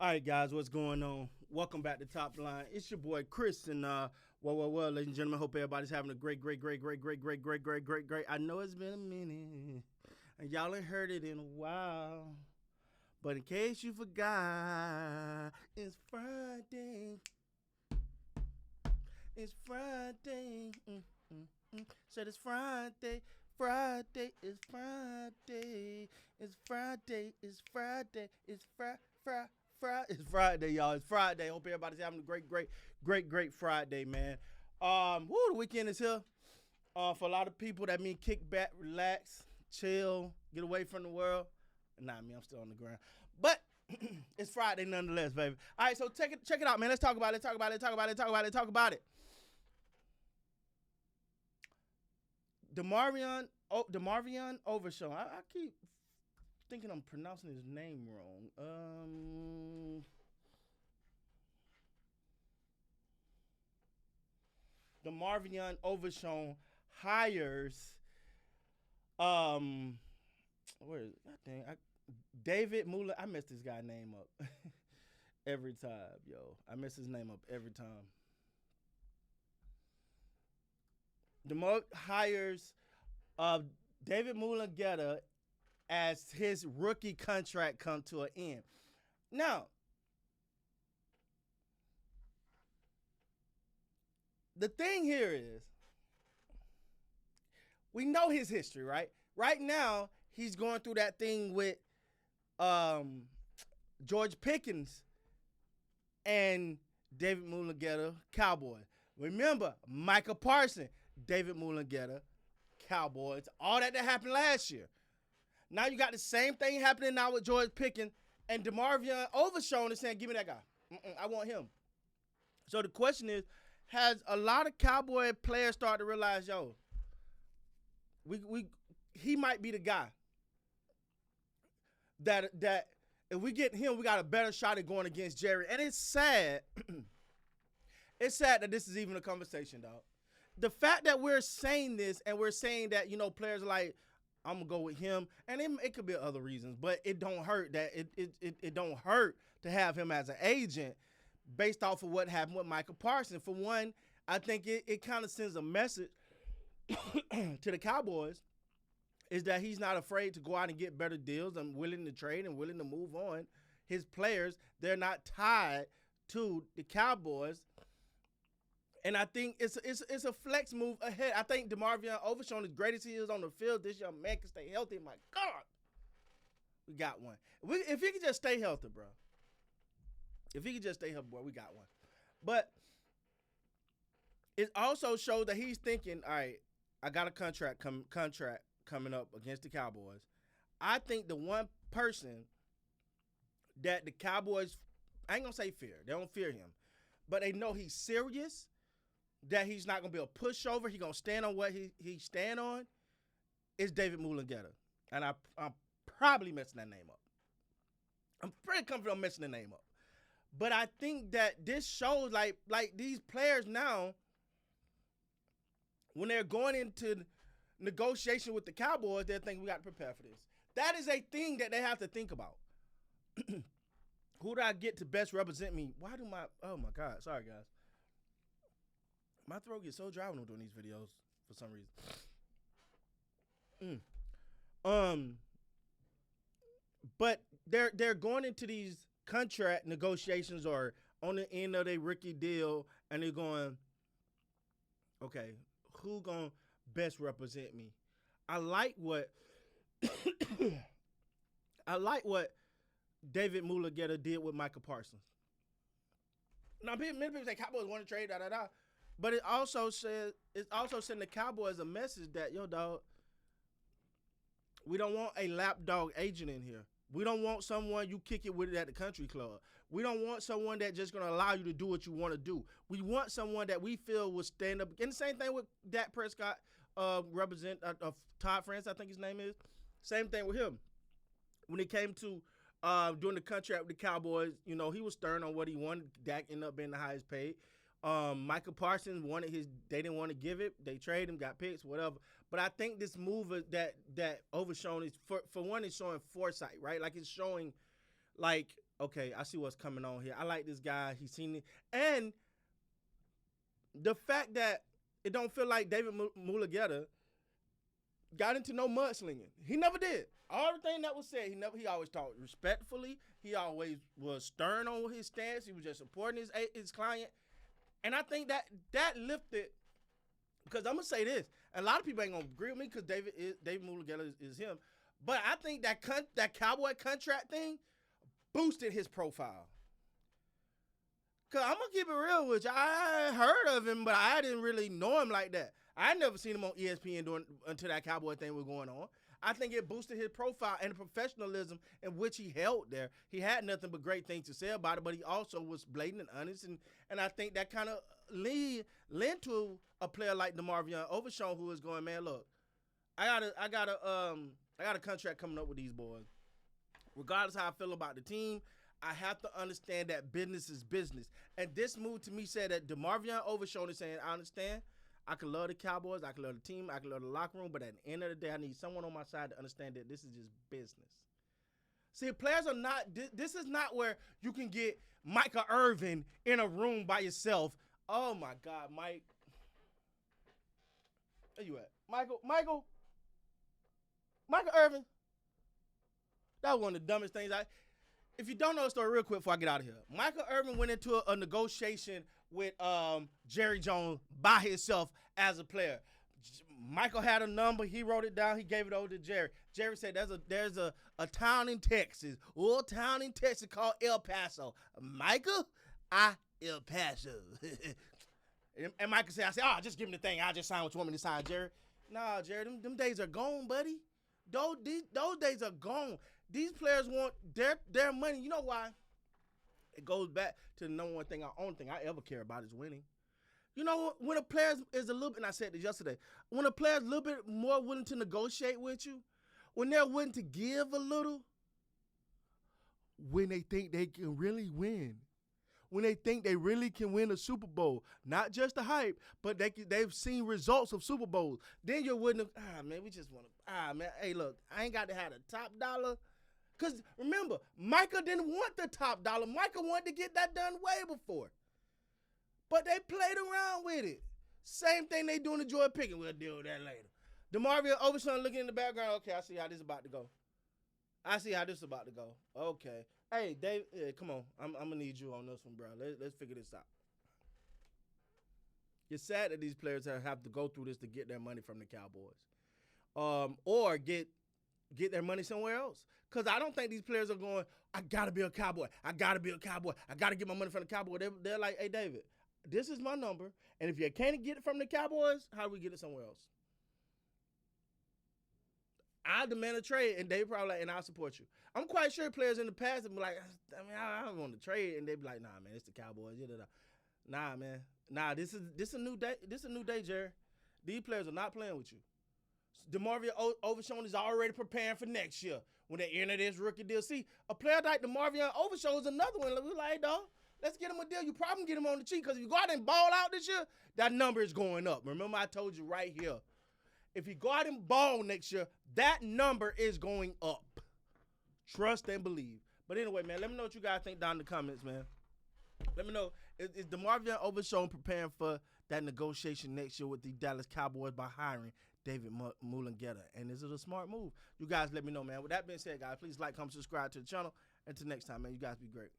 All right, guys, what's going on? Welcome back to Top Line. It's your boy Chris, and well, ladies and gentlemen, hope everybody's having a great. I know it's been a minute, and y'all ain't heard it in a while, but in case you forgot, it's Friday. It's Friday. Said it's Friday. Friday is Friday. It's Friday. It's Friday. It's It's Friday, y'all. It's Friday. Hope everybody's having a great Friday, man. The weekend is here. For a lot of people, that means kick back, relax, chill, get away from the world. Nah, me, I'm still on the ground. But it's Friday nonetheless, baby. All right, so check it out, man. Let's talk about it. Demarvion Overshown. I keep thinking I'm pronouncing his name wrong. Demarvion Overshown hires where is it? God dang, David Muller. I mess this guy's name up every time, yo. I mess his name up every time. Hires David Muller as his rookie contract come to an end. Now, the thing here is, we know his history, right? Right now, he's going through that thing with George Pickens and David Muller, Cowboys. Remember, Micah Parsons, David Muller, Cowboys. All that happened last year. Now you got the same thing happening now with George Pickens, and Demarvion Overshown is saying, give me that guy. I want him. So the question is, has a lot of Cowboy players started to realize, yo, he might be the guy that if we get him, we got a better shot at going against Jerry. And it's sad. It's sad that this is even a conversation, dog. The fact that we're saying this and we're saying that, players are like, I'm gonna go with him, and it could be other reasons, but it don't hurt that it don't hurt to have him as an agent based off of what happened with Micah Parsons. For one, I think it kind of sends a message to the Cowboys is that he's not afraid to go out and get better deals and willing to trade and willing to move on. His players, they're not tied to the Cowboys. And I think it's a flex move ahead. I think Demarvion Overshown, as great as he is on the field, this young man can stay healthy. My God, we got one. If he can just stay healthy, bro. If he can just stay healthy, boy, we got one. But it also shows that he's thinking, all right, I got a contract coming up against the Cowboys. I think the one person that the Cowboys, I ain't gonna say fear. They don't fear him, but they know he's serious. That he's not going to be a pushover. He's going to stand on what he stand on, is David Muller. And I'm probably messing that name up. I'm pretty confident I'm messing the name up. But I think that this shows like these players now, when they're going into negotiation with the Cowboys, they're thinking we got to prepare for this. That is a thing that they have to think about. Who do I get to best represent me? Oh my God, sorry guys. My throat gets so dry when I'm doing these videos for some reason. But they're going into these contract negotiations or on the end of their rookie deal, and they're going, okay, who gonna best represent me? I like what David Muller did with Micah Parsons. Now, many people say Cowboys want to trade, But it also sending the Cowboys a message that, yo, dog, we don't want a lapdog agent in here. We don't want someone you kick it with at the country club. We don't want someone that's just going to allow you to do what you want to do. We want someone that we feel will stand up. And the same thing with Dak Prescott, Todd France, I think his name is. Same thing with him. When it came to doing the contract with the Cowboys, he was stern on what he wanted. Dak ended up being the highest paid. Micah Parsons they didn't want to give it. They traded him, got picks, whatever. But I think this move that Overshown is, for one, it's showing foresight, right? Like it's showing like, okay, I see what's coming on here. I like this guy. He's seen it. And the fact that it don't feel like David Mulugeta got into no mudslinging. He never did. Everything that was said, he always talked respectfully. He always was stern on his stance. He was just supporting his client. And I think that lifted, because I'm going to say this, and a lot of people ain't going to agree with me because David Mulugeta is him. But I think that Cowboy contract thing boosted his profile. Because I'm going to keep it real with you. I heard of him, but I didn't really know him like that. I never seen him on ESPN until that Cowboy thing was going on. I think it boosted his profile and the professionalism in which he held there. He had nothing but great things to say about it, but he also was blatant and honest. And I think that kind of led to a player like Demarvion Overshown, who is going, man, look, I got a contract coming up with these boys. Regardless how I feel about the team, I have to understand that business is business. And this move to me said that Demarvion Overshown is saying, I understand. I can love the Cowboys. I can love the team. I can love the locker room. But at the end of the day, I need someone on my side to understand that this is just business. See, players are not – this is not where you can get Micah Irvin in a room by yourself. Oh, my God, Mike. Where you at? Michael Irvin. That was one of the dumbest things if you don't know the story real quick before I get out of here, Michael Irvin went into a negotiation with Jerry Jones by himself as a player. Michael had a number. He wrote it down. He gave it over to Jerry. Jerry said there's a town in Texas, little town in Texas called El Paso. Michael, El Paso. and Michael said, just give him the thing. I'll just sign what you want me to sign, Jerry. Nah, Jerry, them days are gone, buddy. Those days are gone. These players want their money. You know why? It goes back to the number one thing, only thing I ever care about is winning. You know, when a player is a little bit, and I said this yesterday, when a player is a little bit more willing to negotiate with you, when they're willing to give a little, when they think they can really win, when they think they really can win a Super Bowl, not just the hype, but they've seen results of Super Bowls, then you're willing to, man, we just want to, man, hey, look, I ain't got to have the top dollar. Because remember, Micah didn't want the top dollar. Micah wanted to get that done way before. But they played around with it. Same thing they doing to Jordan Pickens. We'll deal with that later. Demarvion Overshown looking in the background. Okay, I see how this is about to go. Okay. Hey, Dave, come on. I'm going to need you on this one, bro. Let's figure this out. It's sad that these players have to go through this to get their money from the Cowboys. Or get their money somewhere else. Because I don't think these players are going, I got to be a Cowboy. I got to get my money from the Cowboy. They're like, hey, David, this is my number. And if you can't get it from the Cowboys, how do we get it somewhere else? I demand a trade, and they probably like, and I'll support you. I'm quite sure players in the past would be like, I don't want to trade. And they'd be like, nah, man, it's the Cowboys. Nah, man. Nah, this is a new day. This is a new day, Jerry. These players are not playing with you. Demarvion Overshown is already preparing for next year when they enter this rookie deal. See, a player like Demarvion Overshown is another one. We're like, dog, let's get him a deal. You probably get him on the cheap because if you go out and ball out this year, that number is going up. Remember, I told you right here. If you go out and ball next year, that number is going up. Trust and believe. But anyway, man, let me know what you guys think down in the comments, man. Let me know, is Demarvion Overshown preparing for that negotiation next year with the Dallas Cowboys by hiring David Mulugeta? And is it a smart move? You guys let me know, man. With that being said, guys, please like, comment, subscribe to the channel. Until next time, man, you guys be great.